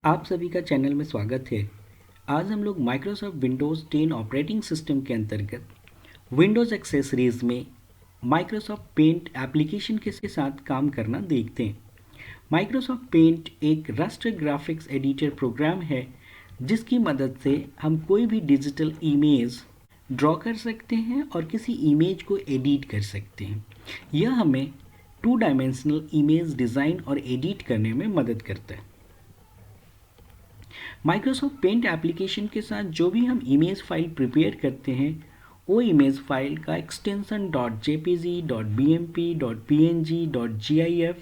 आप सभी का चैनल में स्वागत है। आज हम लोग माइक्रोसॉफ्ट विंडोज़ 10 ऑपरेटिंग सिस्टम के अंतर्गत विंडोज़ एक्सेसरीज में माइक्रोसॉफ्ट पेंट एप्लीकेशन के साथ काम करना देखते हैं। माइक्रोसॉफ्ट पेंट एक रास्टर ग्राफिक्स एडिटर प्रोग्राम है जिसकी मदद से हम कोई भी डिजिटल इमेज ड्रॉ कर सकते हैं और किसी इमेज को एडिट कर सकते हैं। यह हमें टू डायमेंशनल इमेज डिज़ाइन और एडिट करने में मदद करता है। माइक्रोसॉफ्ट पेंट एप्लीकेशन के साथ जो भी हम इमेज फाइल प्रिपेयर करते हैं वो इमेज फाइल का extension .jpg, .bmp, .png, .gif,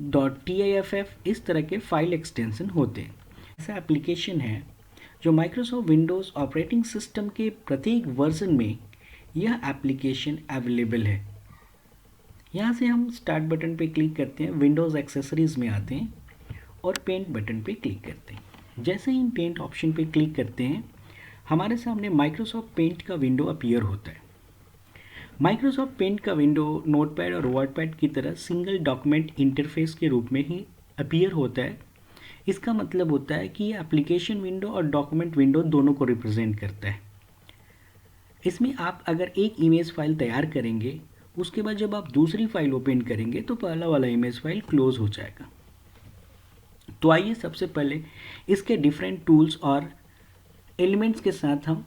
.tiff इस तरह के फाइल एक्सटेंशन होते हैं। ऐसा एप्लीकेशन है जो माइक्रोसॉफ्ट विंडोज़ ऑपरेटिंग सिस्टम के प्रत्येक वर्जन में यह एप्लीकेशन अवेलेबल है। यहाँ से हम स्टार्ट बटन पे क्लिक करते हैं, विंडोज़ एक्सेसरीज में आते हैं और पेंट बटन पे क्लिक करते हैं। जैसे ही हम पेंट ऑप्शन पे क्लिक करते हैं हमारे सामने माइक्रोसॉफ्ट पेंट का विंडो अपीयर होता है। माइक्रोसॉफ्ट पेंट का विंडो नोटपैड और वर्डपैड की तरह सिंगल डॉक्यूमेंट इंटरफेस के रूप में ही अपीयर होता है। इसका मतलब होता है कि ये एप्लीकेशन विंडो और डॉक्यूमेंट विंडो दोनों को रिप्रेजेंट करता है। इसमें आप अगर एक इमेज फाइल तैयार करेंगे उसके बाद जब आप दूसरी फाइल ओपन करेंगे तो पहला वाला इमेज फाइल क्लोज हो जाएगा। तो आइए सबसे पहले इसके डिफरेंट टूल्स और एलिमेंट्स के साथ हम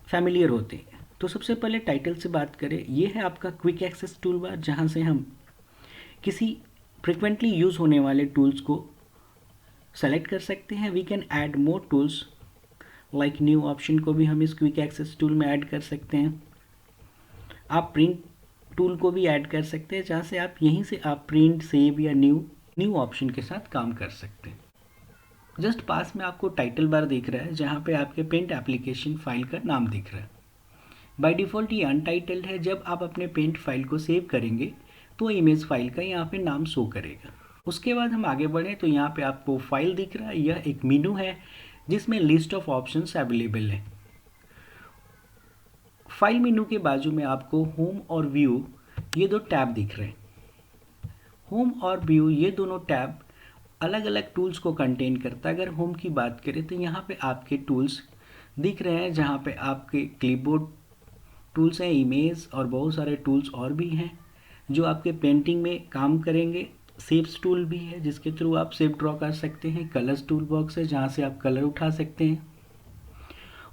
फैमिलियर होते हैं। तो सबसे पहले टाइटल से बात करें, ये है आपका क्विक एक्सेस टूल बार जहाँ से हम किसी फ्रिक्वेंटली यूज़ होने वाले टूल्स को सेलेक्ट कर सकते हैं। We can add more tools like new option को भी हम इस क्विक एक्सेस टूल में ऐड कर सकते हैं। आप प्रिंट टूल को भी ऐड कर सकते हैं जहाँ से आप यहीं से आप प्रिंट, सेव या न्यू ऑप्शन के साथ काम कर सकते हैं। जस्ट पास में आपको टाइटल बार दिख रहा है जहाँ पे आपके पेंट एप्लीकेशन फाइल का नाम दिख रहा है। बाय डिफ़ॉल्ट ये अनटाइटल्ड है। जब आप अपने पेंट फाइल को सेव करेंगे तो इमेज फाइल का यहाँ पे नाम शो करेगा। उसके बाद हम आगे बढ़ें तो यहाँ पे आपको फाइल दिख रहा है। यह एक मेनू है जिसमें लिस्ट ऑफ ऑप्शंस अवेलेबल है। फाइल मेनू के बाजू में आपको होम और व्यू ये दो टैब दिख रहे हैं। होम और व्यू ये दोनों टैब अलग अलग टूल्स को कंटेन करता है। अगर होम की बात करें तो यहाँ पे आपके टूल्स दिख रहे हैं जहाँ पे आपके क्लिपबोर्ड टूल्स हैं, इमेज और बहुत सारे टूल्स और भी हैं जो आपके पेंटिंग में काम करेंगे। शेप्स टूल भी है जिसके थ्रू आप शेप ड्रॉ कर सकते हैं। कलर्स टूल बॉक्स है जहाँ से आप कलर उठा सकते हैं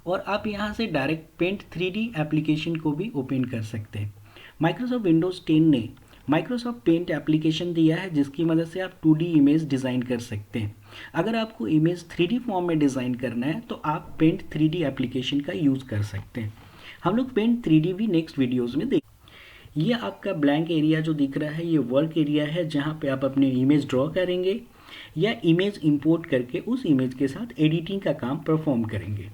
और आप यहाँ से डायरेक्ट पेंट 3D एप्लीकेशन को भी ओपन कर सकते हैं। माइक्रोसॉफ्ट विंडोज़ 10 ने माइक्रोसॉफ्ट पेंट एप्लीकेशन दिया है जिसकी मदद से आप 2D इमेज डिज़ाइन कर सकते हैं। अगर आपको इमेज 3D फॉर्म में डिज़ाइन करना है तो आप पेंट 3D एप्लीकेशन का यूज़ कर सकते हैं। हम लोग पेंट 3D भी नेक्स्ट वीडियोज़ में देख। ये आपका ब्लैंक एरिया जो दिख रहा है ये वर्क एरिया है जहाँ पे आप अपने इमेज ड्रॉ करेंगे या इमेज इंपोर्ट करके उस इमेज के साथ एडिटिंग का काम परफॉर्म करेंगे।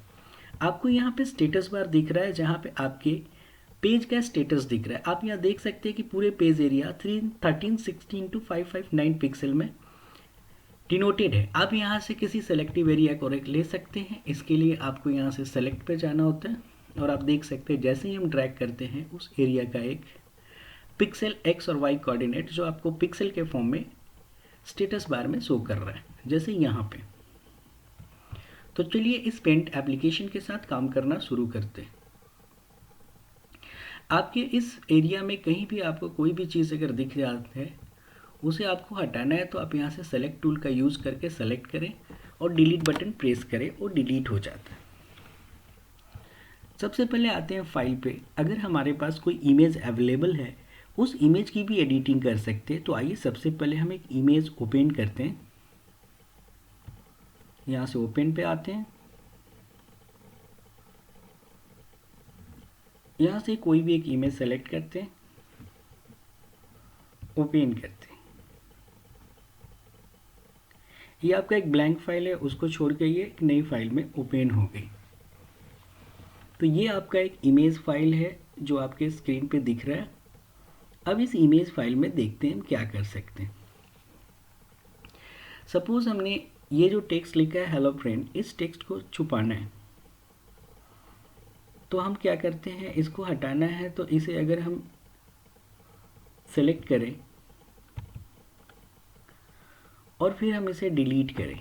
आपको यहाँ पे स्टेटस बार दिख रहा है जहाँ पे आपके पेज का स्टेटस दिख रहा है। आप यहाँ देख सकते हैं कि पूरे पेज एरिया 1316x559 पिक्सल में डिनोटेड है। आप यहाँ से किसी सेलेक्टिव एरिया को ले सकते हैं। इसके लिए आपको यहाँ से सेलेक्ट पे जाना होता है और आप देख सकते हैं जैसे ही हम ड्रैग करते हैं उस एरिया का एक पिक्सल एक्स और वाई कोऑर्डिनेट जो आपको पिक्सल के फॉर्म में स्टेटस बार में शो कर रहा है, जैसे यहाँ पे। तो चलिए इस पेंट एप्लीकेशन के साथ काम करना शुरू करते हैं। आपके इस एरिया में कहीं भी आपको कोई भी चीज़ अगर दिख जाती है उसे आपको हटाना है तो आप यहाँ से सेलेक्ट टूल का यूज़ करके सेलेक्ट करें और डिलीट बटन प्रेस करें और डिलीट हो जाता है। सबसे पहले आते हैं फाइल पे। अगर हमारे पास कोई इमेज अवेलेबल है उस इमेज की भी एडिटिंग कर सकते हैं। तो आइए सबसे पहले हम एक इमेज ओपन करते हैं। यहाँ से ओपन पे आते हैं। यहाँ से कोई भी एक इमेज सेलेक्ट करते हैं, ओपन करते हैं। ये आपका एक ब्लैंक फाइल है, उसको छोड़ के ये एक नई फाइल में ओपन हो गई। तो ये आपका एक इमेज फाइल है जो आपके स्क्रीन पे दिख रहा है। अब इस इमेज फाइल में देखते हैं हम क्या कर सकते हैं। सपोज हमने ये जो टेक्स्ट लिखा है हेलो फ्रेंड, इस टेक्स्ट को छुपाना है तो हम क्या करते हैं, इसको हटाना है तो इसे अगर हम सेलेक्ट करें और फिर हम इसे डिलीट करें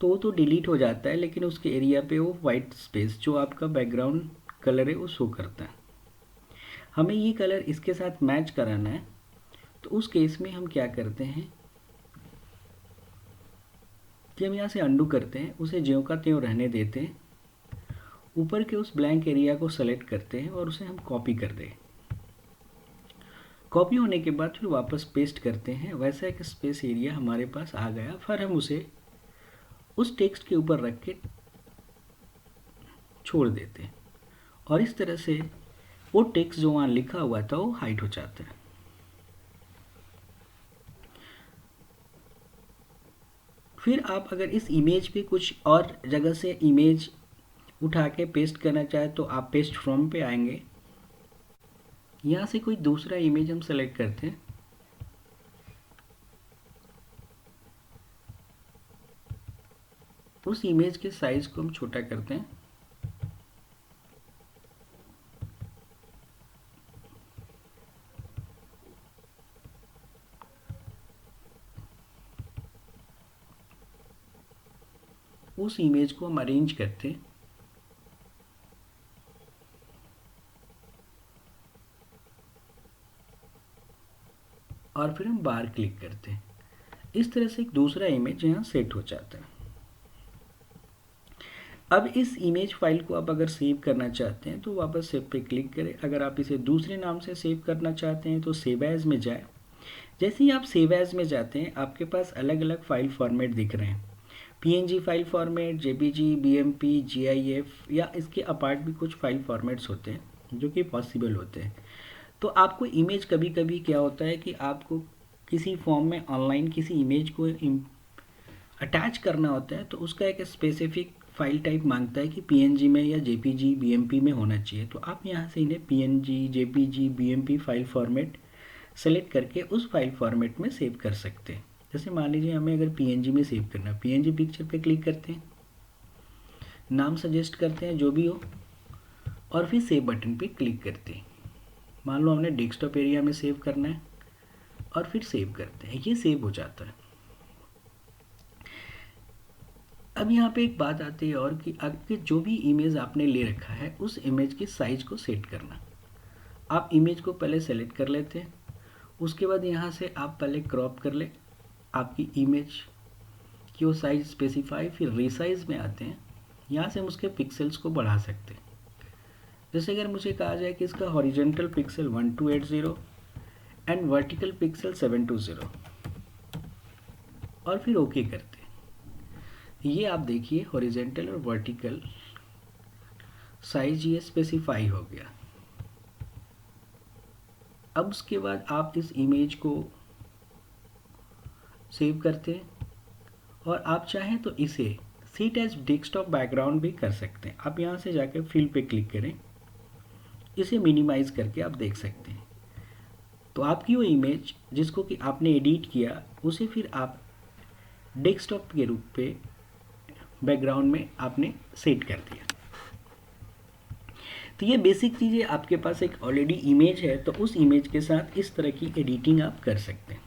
तो वो तो डिलीट हो जाता है, लेकिन उसके एरिया पे वो वाइट स्पेस जो आपका बैकग्राउंड कलर है वो शो करता है। हमें ये कलर इसके साथ मैच कराना है, तो उस केस में हम क्या करते हैं कि हम यहाँ से अंडू करते हैं, उसे ज्यों का त्यों रहने देते हैं, ऊपर के उस ब्लैंक एरिया को सेलेक्ट करते हैं और उसे हम कॉपी कर दें। कॉपी होने के बाद फिर वापस पेस्ट करते हैं, वैसा एक स्पेस एरिया हमारे पास आ गया। फिर हम उसे उस टेक्स्ट के ऊपर रख के छोड़ देते हैं और इस तरह से वो टेक्स्ट जो वहाँ लिखा हुआ था वो हाइड हो जाता है। फिर आप अगर इस इमेज पे कुछ और जगह से इमेज उठा के पेस्ट करना चाहे तो आप पेस्ट फ्रॉम पे आएंगे, यहाँ से कोई दूसरा इमेज हम सेलेक्ट करते हैं, उस इमेज के साइज को हम छोटा करते हैं उस इमेज को हम अरेंज करते हैं और फिर हम बार क्लिक करते हैं। इस तरह से एक दूसरा इमेज यहाँ सेट हो जाता है। अब इस इमेज फाइल को आप अगर सेव करना चाहते हैं तो वापस सेव पे क्लिक करें। अगर आप इसे दूसरे नाम से सेव करना चाहते हैं तो सेव एज में जाए। जैसे ही आप सेव एज में जाते हैं आपके पास अलग अलग फाइल फॉर्मेट दिख रहे हैं, PNG file format, JPG, BMP, GIF या इसके अपार्ट भी कुछ फाइल फॉर्मेट्स होते हैं जो कि पॉसिबल होते हैं। तो आपको इमेज कभी कभी क्या होता है कि आपको किसी फॉर्म में ऑनलाइन किसी इमेज को अटैच करना होता है, तो उसका एक स्पेसिफिक फाइल टाइप मांगता है कि पीएनजी में या जेपीजी, बीएमपी में होना चाहिए। तो आप यहाँ से इन्हें PNG, JPG, BMP file format select करके उस फाइल फॉर्मेट में सेव कर सकते हैं। जैसे मान लीजिए हमें अगर पीएनजी में सेव करना है, पीएनजी पिक्चर पे क्लिक करते हैं, नाम सजेस्ट करते हैं जो भी हो और फिर सेव बटन पे क्लिक करते हैं। मान लो हमने डेस्कटॉप एरिया में सेव करना है और फिर सेव करते हैं, ये सेव हो जाता है। अब यहाँ पे एक बात आती है और कि आपके जो भी इमेज आपने ले रखा है उस इमेज के साइज को सेट करना। आप इमेज को पहले सेलेक्ट कर लेते हैं, उसके बाद यहाँ से आप पहले क्रॉप कर ले आपकी इमेज की वो साइज स्पेसिफाई, फिर रीसाइज में आते हैं। यहाँ से हम उसके पिक्सल्स को बढ़ा सकते हैं। जैसे अगर मुझे कहा जाए कि इसका horizontal pixel 1280 and vertical pixel 720 और फिर ओके करते हैं। ये आप देखिए हॉरिजेंटल और वर्टिकल साइज ये स्पेसिफाई हो गया। अब उसके बाद आप इस इमेज को सेव करते हैं और आप चाहें तो इसे सेट एज डेस्कटॉप बैकग्राउंड भी कर सकते हैं। आप यहाँ से जाकर फिल पे क्लिक करें, इसे मिनिमाइज करके आप देख सकते हैं। तो आपकी वो इमेज जिसको कि आपने एडिट किया उसे फिर आप डेस्कटॉप के रूप पे बैकग्राउंड में आपने सेट कर दिया। तो ये बेसिक चीज़ें, आपके पास एक ऑलरेडी इमेज है तो उस इमेज के साथ इस तरह की एडिटिंग आप कर सकते हैं।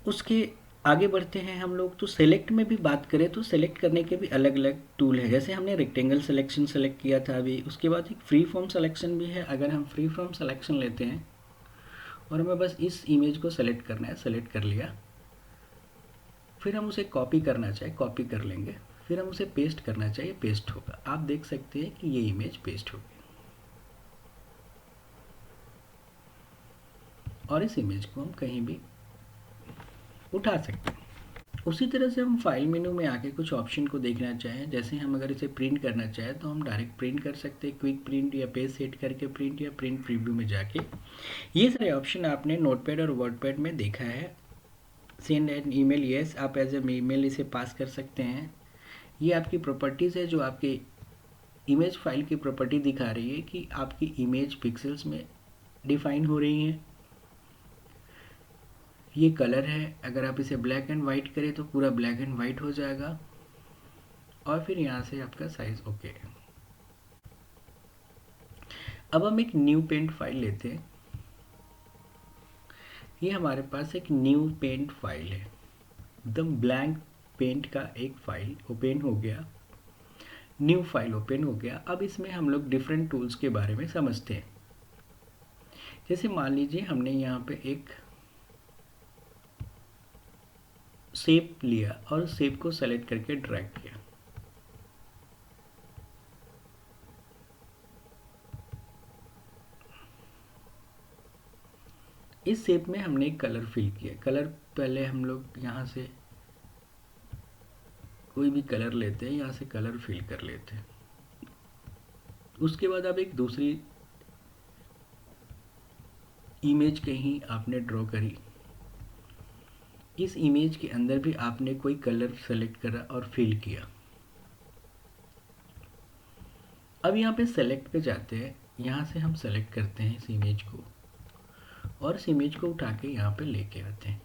उसके आगे बढ़ते हैं हम लोग। तो सेलेक्ट में भी बात करें तो सेलेक्ट करने के भी अलग अलग टूल है। जैसे हमने रेक्टेंगल सिलेक्शन सेलेक्ट किया था अभी, उसके बाद एक फ्री फॉर्म सिलेक्शन भी है। अगर हम फ्री फॉर्म सिलेक्शन लेते हैं और हमें बस इस इमेज को सेलेक्ट करना है, सेलेक्ट कर लिया, फिर हम उसे कॉपी करना चाहे कॉपी कर लेंगे, फिर हम उसे पेस्ट करना चाहिए पेस्ट होगा। आप देख सकते हैं कि ये इमेज पेस्ट हो गई और इस इमेज को हम कहीं भी उठा सकते हैं। उसी तरह से हम फाइल मेनू में आके कुछ ऑप्शन को देखना चाहें, जैसे हम अगर इसे प्रिंट करना चाहें तो हम डायरेक्ट प्रिंट कर सकते हैं, क्विक प्रिंट या पेज सेट करके प्रिंट या प्रिंट प्रीव्यू में जाके। ये सारे ऑप्शन आपने नोटपैड और वर्डपैड में देखा है। सेंड एन ईमेल, यस आप एज ए ईमेल इसे पास कर सकते हैं। ये आपकी प्रॉपर्टीज़ है जो आपके इमेज फाइल की प्रॉपर्टी दिखा रही है कि आपकी इमेज पिक्सल्स में डिफाइन हो रही है। ये कलर है, अगर आप इसे ब्लैक एंड वाइट करें तो पूरा ब्लैक एंड वाइट हो जाएगा और फिर यहाँ से आपका साइज ओके है। अब हम एक न्यू पेंट फाइल लेते हैं। ये हमारे पास एक न्यू पेंट फाइल है। एकदम ब्लैंक पेंट का एक फाइल ओपन हो गया, न्यू फाइल ओपन हो गया। अब इसमें हम लोग डिफरेंट टूल्स के बारे में समझते हैं। जैसे मान लीजिए हमने यहाँ पे एक शेप लिया और शेप को सेलेक्ट करके ड्रैग किया। इस शेप में हमने एक कलर फिल किया। कलर पहले हम लोग यहाँ से कोई भी कलर लेते हैं, यहाँ से कलर फिल कर लेते हैं। उसके बाद अब एक दूसरी इमेज कहीं आपने ड्रॉ करी। इस इमेज के अंदर भी आपने कोई कलर सेलेक्ट करा और फिल किया। अब यहाँ पे सेलेक्ट पे जाते हैं, यहाँ से हम सेलेक्ट करते हैं इस इमेज को और इस इमेज को उठा के यहाँ पे लेके आते हैं।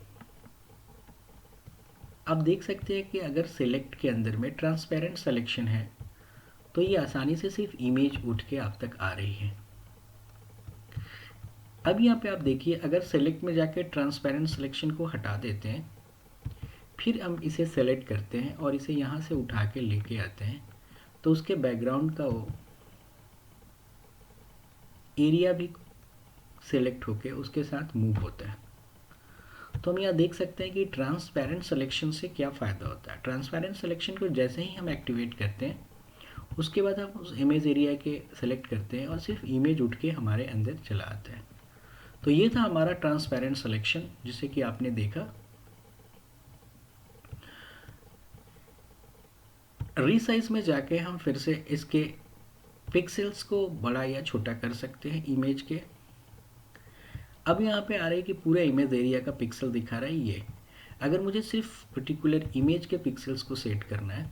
आप देख सकते हैं कि अगर सेलेक्ट के अंदर में ट्रांसपेरेंट सिलेक्शन है तो ये आसानी से सिर्फ इमेज उठ के आप तक आ रही है। अब यहाँ पे आप देखिए, अगर सेलेक्ट में जाके ट्रांसपेरेंट सिलेक्शन को हटा देते हैं, फिर हम इसे सेलेक्ट करते हैं और इसे यहाँ से उठा के लेके आते हैं, तो उसके बैकग्राउंड का वो एरिया भी सेलेक्ट होके उसके साथ मूव होता है। तो हम यहाँ देख सकते हैं कि ट्रांसपेरेंट सिलेक्शन से क्या फ़ायदा होता है। ट्रांसपेरेंट सिलेक्शन को जैसे ही हम एक्टिवेट करते हैं, उसके बाद हम उस इमेज एरिया के सेलेक्ट करते हैं और सिर्फ इमेज उठ के हमारे अंदर चला आता है। तो ये था हमारा ट्रांसपेरेंट सिलेक्शन, जिसे कि आपने देखा। रीसाइज में जाके हम फिर से इसके पिक्सेल्स को बड़ा या छोटा कर सकते हैं इमेज के। अब यहाँ पे आ रहा है कि पूरा इमेज एरिया का पिक्सल दिखा रहा है ये। अगर मुझे सिर्फ पर्टिकुलर इमेज के पिक्सेल्स को सेट करना है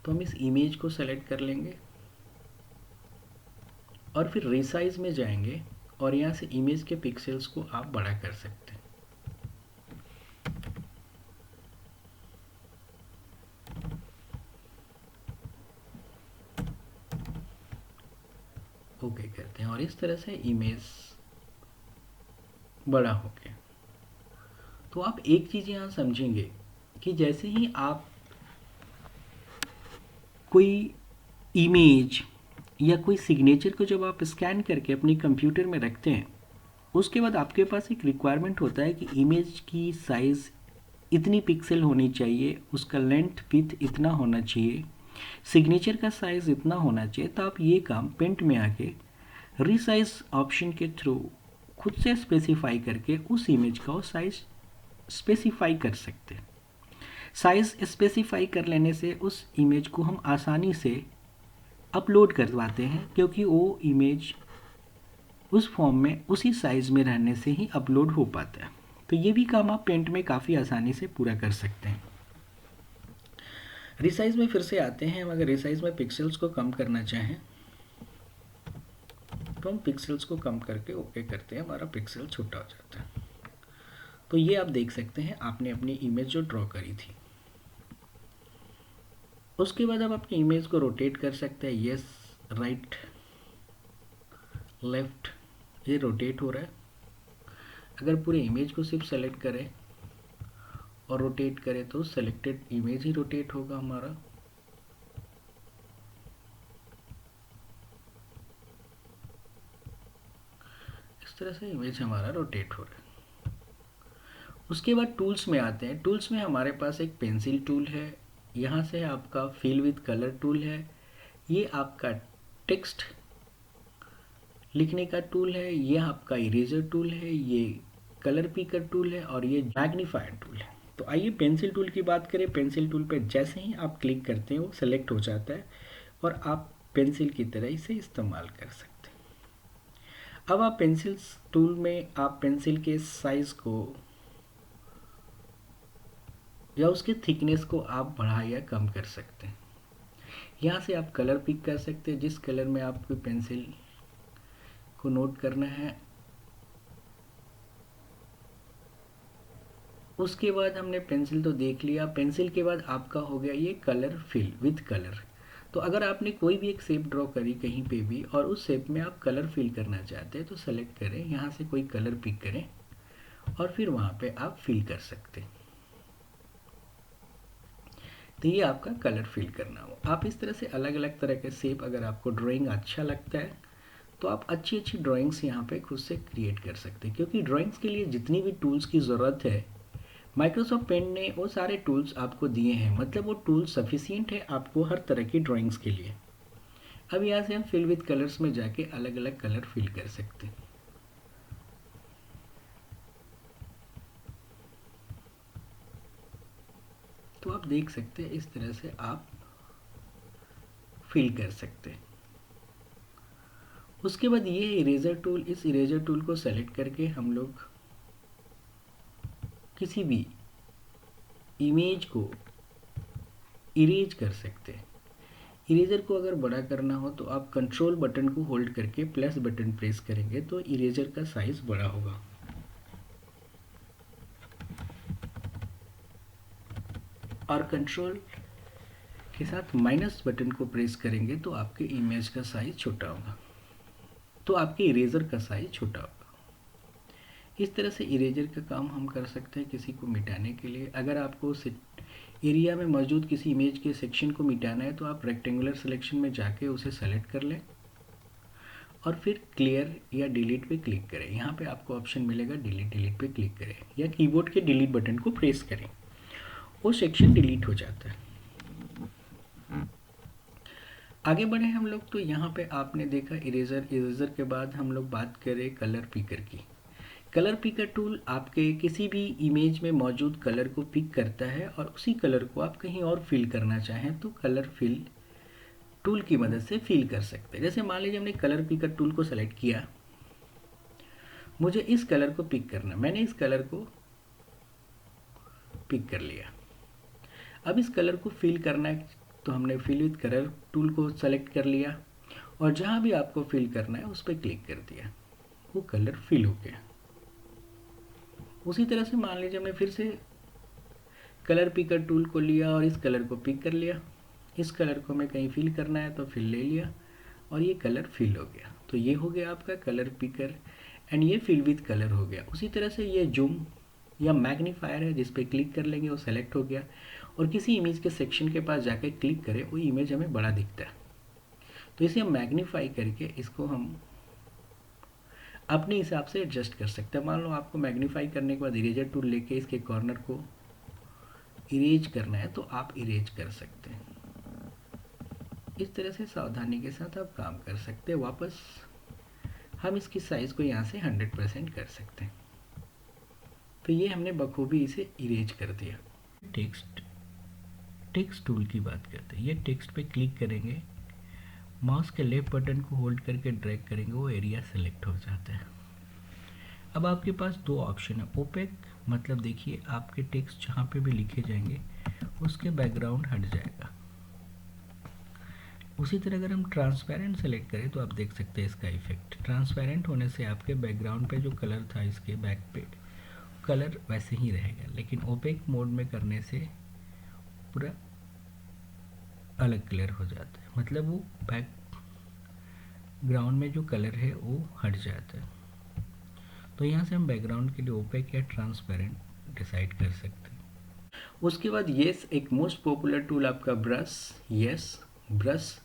तो हम इस इमेज को सेलेक्ट कर लेंगे और फिर रीसाइज में जाएंगे और यहाँ से इमेज के पिक्सेल्स को आप बड़ा कर सकते हैं। ओके करते हैं और इस तरह से इमेज बड़ा हो गया। तो आप एक चीज़ यहाँ समझेंगे कि जैसे ही आप कोई इमेज या कोई सिग्नेचर को जब आप स्कैन करके अपने कंप्यूटर में रखते हैं, उसके बाद आपके पास एक रिक्वायरमेंट होता है कि इमेज की साइज़ इतनी पिक्सल होनी चाहिए, उसका लेंथ विड्थ इतना होना चाहिए, सिग्नेचर का साइज़ इतना होना चाहिए। तो आप ये काम पेंट में आके रीसाइज ऑप्शन के थ्रू खुद से स्पेसिफाई करके उस इमेज का साइज़ स्पेसिफाई कर सकते हैं। साइज़ स्पेसिफाई कर लेने से उस इमेज को हम आसानी से अपलोड करवाते हैं, क्योंकि वो इमेज उस फॉर्म में उसी साइज़ में रहने से ही अपलोड हो पाता है। तो ये भी काम आप पेंट में काफ़ी आसानी से पूरा कर सकते हैं। रिसाइज में फिर से आते हैं। हम अगर रिसाइज में पिक्सेल्स को कम करना चाहें तो हम पिक्सेल्स को कम करके ओके करते हैं, हमारा पिक्सल छोटा हो जाता है। तो ये आप देख सकते हैं आपने अपनी इमेज जो ड्रॉ करी थी। उसके बाद आप अपनी इमेज को रोटेट कर सकते हैं। यस, राइट, लेफ्ट, ये रोटेट हो रहा है। अगर पूरे इमेज को सिर्फ सेलेक्ट करें और रोटेट करें तो सेलेक्टेड इमेज ही रोटेट होगा हमारा। इस तरह से इमेज हमारा रोटेट हो रहा है। उसके बाद टूल्स में आते हैं। टूल्स में हमारे पास एक पेंसिल टूल है, यहाँ से आपका फिल विद कलर टूल है, ये आपका टेक्स्ट लिखने का टूल है, ये आपका इरेजर टूल है, ये कलर पिकर टूल है और ये मैग्नीफायर टूल है। तो आइए पेंसिल टूल की बात करें। पेंसिल टूल पर जैसे ही आप क्लिक करते हैं वो सेलेक्ट हो जाता है और आप पेंसिल की तरह इसे इस्तेमाल कर सकते हैं। अब आप पेंसिल टूल में आप पेंसिल के साइज़ को या उसके थिकनेस को आप बढ़ा या कम कर सकते हैं। यहाँ से आप कलर पिक कर सकते हैं, जिस कलर में आपको पेंसिल को नोट करना है। उसके बाद हमने पेंसिल तो देख लिया। पेंसिल के बाद आपका हो गया ये कलर फिल विद कलर। तो अगर आपने कोई भी एक शेप ड्रॉ करी कहीं पे भी और उस शेप में आप कलर फिल करना चाहते हैं तो सेलेक्ट करें, यहाँ से कोई कलर पिक करें और फिर वहाँ पे आप फिल कर सकते हैं। तो ये आपका कलर फिल करना हो। आप इस तरह से अलग अलग तरह के शेप, अगर आपको ड्राइंग अच्छा लगता है तो आप अच्छी अच्छी ड्राइंग्स यहाँ पे खुद से क्रिएट कर सकते हैं, क्योंकि ड्राइंग्स के लिए जितनी भी टूल्स की ज़रूरत है माइक्रोसॉफ्ट पेंट ने वो सारे टूल्स आपको दिए हैं। मतलब वो टूल्स सफिशियंट है आपको हर तरह की ड्राइंग्स के लिए। अब यहाँ से हम फिल विद कलर्स में जाके अलग अलग कलर फिल कर सकते हैं। तो आप देख सकते हैं इस तरह से आप फिल कर सकते हैं। उसके बाद ये इरेजर टूल, इस इरेजर टूल को सेलेक्ट करके हम लोग किसी भी इमेज को इरेज कर सकते हैं। इरेजर को अगर बड़ा करना हो तो आप कंट्रोल बटन को होल्ड करके प्लस बटन प्रेस करेंगे तो इरेजर का साइज बड़ा होगा, और कंट्रोल के साथ माइनस बटन को प्रेस करेंगे तो आपके इमेज का साइज छोटा होगा, तो आपके इरेजर का साइज छोटा होगा। इस तरह से इरेजर का काम हम कर सकते हैं किसी को मिटाने के लिए। अगर आपको एरिया में मौजूद किसी इमेज के सेक्शन को मिटाना है तो आप रेक्टेंगुलर सिलेक्शन में जाके उसे सेलेक्ट कर लें और फिर क्लियर या डिलीट पे क्लिक करें। यहाँ पे आपको ऑप्शन मिलेगा डिलीट पे क्लिक करें या कीबोर्ड के डिलीट बटन को प्रेस करें, वो सेक्शन डिलीट हो जाता है। आगे बढ़े हम लोग, तो यहाँ पे आपने देखा इरेजर के बाद हम लोग बात करें कलर पिकर की। कलर पिकर टूल आपके किसी भी इमेज में मौजूद कलर को पिक करता है और उसी कलर को आप कहीं और फिल करना चाहें तो कलर फिल टूल की मदद से फिल कर सकते हैं। जैसे मान लीजिए हमने कलर पिकर टूल को सेलेक्ट किया, मुझे इस कलर को पिक करना, मैंने इस कलर को पिक कर लिया। अब इस कलर को फिल करना है तो हमने फिल विद कलर टूल को सेलेक्ट कर लिया और जहाँ भी आपको फिल करना है उस पर क्लिक कर दिया, वो कलर फिल हो गया। उसी तरह से मान लीजिए हमने फिर से कलर पिकर टूल को लिया और इस कलर को पिक कर लिया, इस कलर को हमें कहीं फिल करना है तो फिल ले लिया और ये कलर फिल हो गया। तो ये हो गया आपका कलर पिकर एंड ये फिल विद कलर हो गया। उसी तरह से ये जूम या मैग्नीफायर है, जिस पे क्लिक कर लेंगे वो सेलेक्ट हो गया और किसी इमेज के सेक्शन के पास जाकर क्लिक करें वो इमेज हमें बड़ा दिखता है। तो इसे हम मैग्नीफाई करके इसको हम अपने हिसाब से एडजस्ट कर सकते हैं। मान लो आपको मैग्नीफाई करने के बाद इरेजर टूल लेके इसके कॉर्नर को इरेज करना है तो आप इरेज कर सकते हैं। इस तरह से सावधानी के साथ आप काम कर सकते हैं। वापस हम इसकी साइज़ को यहाँ से 100% कर सकते हैं। तो ये हमने बखूबी इसे इरेज कर दिया। टेक्स्ट टूल की बात करते हैं। ये टेक्स्ट पे क्लिक करेंगे, माउस के लेफ्ट बटन को होल्ड करके ड्रैग करेंगे, वो एरिया सेलेक्ट हो जाता है। अब आपके पास दो ऑप्शन है। ओपेक मतलब देखिए आपके टेक्स्ट जहाँ पे भी लिखे जाएंगे उसके बैकग्राउंड हट जाएगा। उसी तरह अगर हम ट्रांसपेरेंट सेलेक्ट करें तो आप देख सकते हैं इसका इफेक्ट। ट्रांसपेरेंट होने से आपके बैकग्राउंड पे जो कलर था इसके बैक पे कलर वैसे ही रहेगा, लेकिन ओपेक मोड में करने से पूरा अलग कलर हो जाता है। मतलब वो बैकग्राउंड में जो कलर है वो हट जाता है। तो यहाँ से हम बैकग्राउंड के लिए ओपेक या ट्रांसपेरेंट डिसाइड कर सकते हैं। उसके बाद येस, एक मोस्ट पॉपुलर टूल आपका ब्रश। येस ब्रश,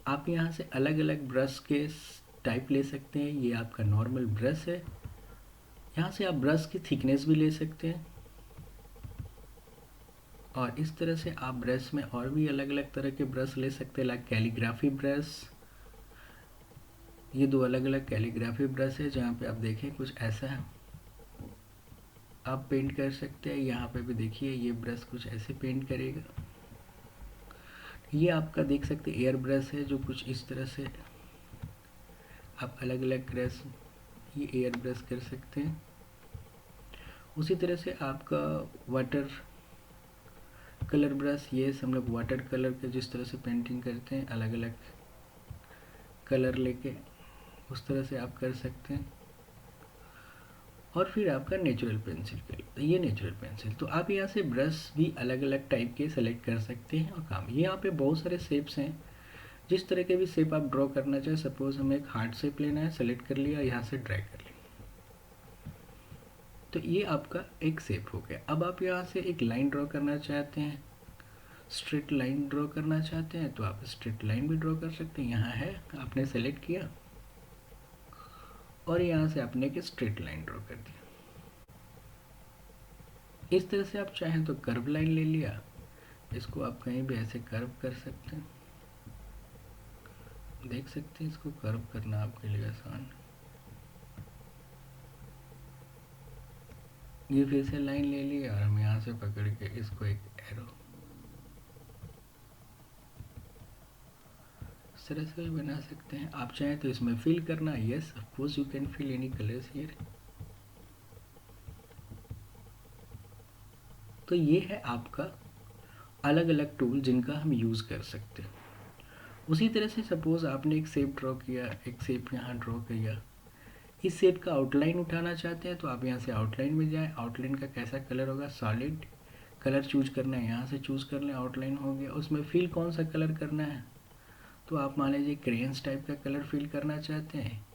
आप यहाँ से अलग अलग ब्रश के टाइप ले सकते हैं। ये आपका नॉर्मल ब्रश है। यहाँ से आप ब्रश की थिकनेस भी ले सकते हैं और इस तरह से आप ब्रश में और भी अलग अलग तरह के ब्रश ले सकते हैं, लाइक कैलीग्राफी ब्रश। ये दो अलग अलग कैलीग्राफी ब्रश है जहाँ पे आप देखें कुछ ऐसा है, आप पेंट कर सकते हैं। यहाँ पे भी देखिए ये ब्रश कुछ ऐसे पेंट करेगा। ये आपका देख सकते हैं एयर ब्रश है जो कुछ इस तरह से आप अलग अलग ब्रश ये एयर ब्रश कर सकते हैं। उसी तरह से आपका वाटर कलर ब्रश, ये हम लोग वाटर कलर के जिस तरह से पेंटिंग करते हैं अलग अलग कलर लेके उस तरह से आप कर सकते हैं। और फिर आपका नेचुरल पेंसिल के लिए, ये नेचुरल पेंसिल, तो आप यहाँ से ब्रश भी अलग अलग टाइप के सेलेक्ट कर सकते हैं और काम। ये यहाँ पे बहुत सारे शेप्स हैं, जिस तरह के भी शेप आप ड्रॉ करना चाहें। सपोज हमें एक हार्ट शेप लेना है, सेलेक्ट कर लिया, यहाँ से ड्रैग कर लिया, तो ये आपका एक शेप हो गया। अब आप यहाँ से एक लाइन ड्रॉ करना चाहते हैं स्ट्रेट लाइन ड्रॉ करना चाहते हैं तो आप स्ट्रेट लाइन भी ड्रॉ कर सकते हैं। यहाँ है, आपने सेलेक्ट किया और यहाँ से आपने एक स्ट्रेट लाइन ड्रॉ कर दिया। इस तरह से आप चाहें तो कर्व लाइन ले लिया, इसको आप कहीं भी ऐसे कर्व कर सकते हैं। देख सकते हैं, इसको कर्व करना आपके लिए आसान। ये फिर से लाइन ले ली और हम यहाँ से पकड़ के इसको एक एरो इस तरह से भी बना सकते हैं। आप चाहें तो इसमें फिल करना, yes of course you can fill any colours here. तो ये है आपका अलग अलग टूल जिनका हम यूज़ कर सकते हैं। उसी तरह से सपोज़ आपने एक शेप ड्रॉ किया, एक शेप यहाँ ड्रॉ किया, इस शेप का आउटलाइन उठाना चाहते हैं तो आप यहाँ से आउटलाइन में जाएं। आउटलाइन का कैसा कलर होगा, सॉलिड कलर चूज करना है, यहाँ से चूज़ कर लें, आउटलाइन हो गया। उसमें फिल कौन सा कलर करना है, तो आप मान लीजिए क्रेयंस टाइप का कलर फिल करना चाहते हैं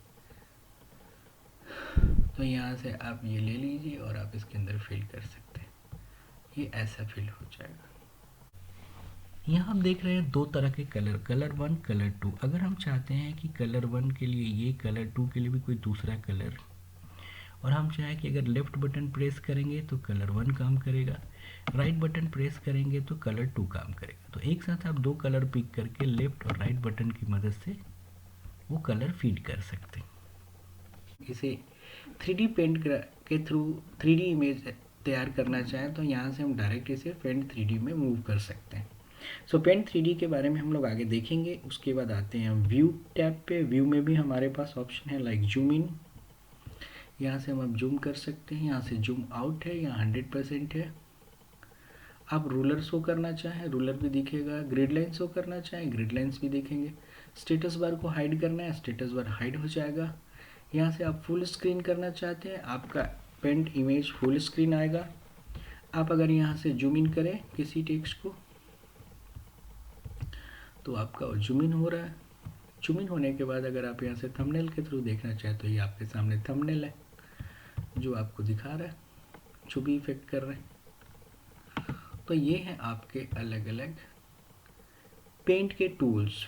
तो यहाँ से आप ये ले लीजिए और आप इसके अंदर फिल कर सकते हैं। ये ऐसा फिल हो जाएगा। यहाँ आप देख रहे हैं दो तरह के कलर, कलर 1, कलर 2। अगर हम चाहते हैं कि कलर 1 के लिए ये, कलर 2 के लिए भी कोई दूसरा कलर, और हम चाहें कि अगर लेफ़्ट बटन प्रेस करेंगे तो कलर 1 काम करेगा, राइट बटन प्रेस करेंगे तो कलर 2 काम करेगा। तो एक साथ आप दो कलर पिक करके लेफ़्ट और राइट बटन की मदद से वो कलर फीड कर सकते हैं। इसे 3D पेंट के थ्रू 3D इमेज तैयार करना चाहें तो यहाँ से हम डायरेक्ट इसे पेंट 3D में मूव कर सकते हैं। सो पेंट 3D के बारे में हम लोग आगे देखेंगे। उसके बाद आते हैं हम व्यू टैब पे। व्यू में भी हमारे पास ऑप्शन है लाइक जूम इन, यहाँ से हम अब जूम कर सकते हैं। यहाँ से जूम आउट है, यहाँ 100% है। आप रूलर शो करना चाहें, रूलर भी दिखेगा। ग्रिड लाइन शो करना चाहें, ग्रिड लाइन्स भी दिखेंगे। स्टेटस बार को हाइड करना है, स्टेटस बार हाइड हो जाएगा। यहाँ से आप फुल स्क्रीन करना चाहते हैं, आपका पेंट इमेज फुल स्क्रीन आएगा। आप अगर यहाँ से जूम इन करें किसी टेक्स्ट को तो आपका जूम इन हो रहा है। जूम इन होने के बाद अगर आप यहाँ से थंबनेल के थ्रू देखना चाहें तो ये आपके सामने थंबनेल है जो आपको दिखा रहा है, जो भी इफेक्ट कर रहे हैं। तो ये हैं आपके अलग अलग पेंट के टूल्स।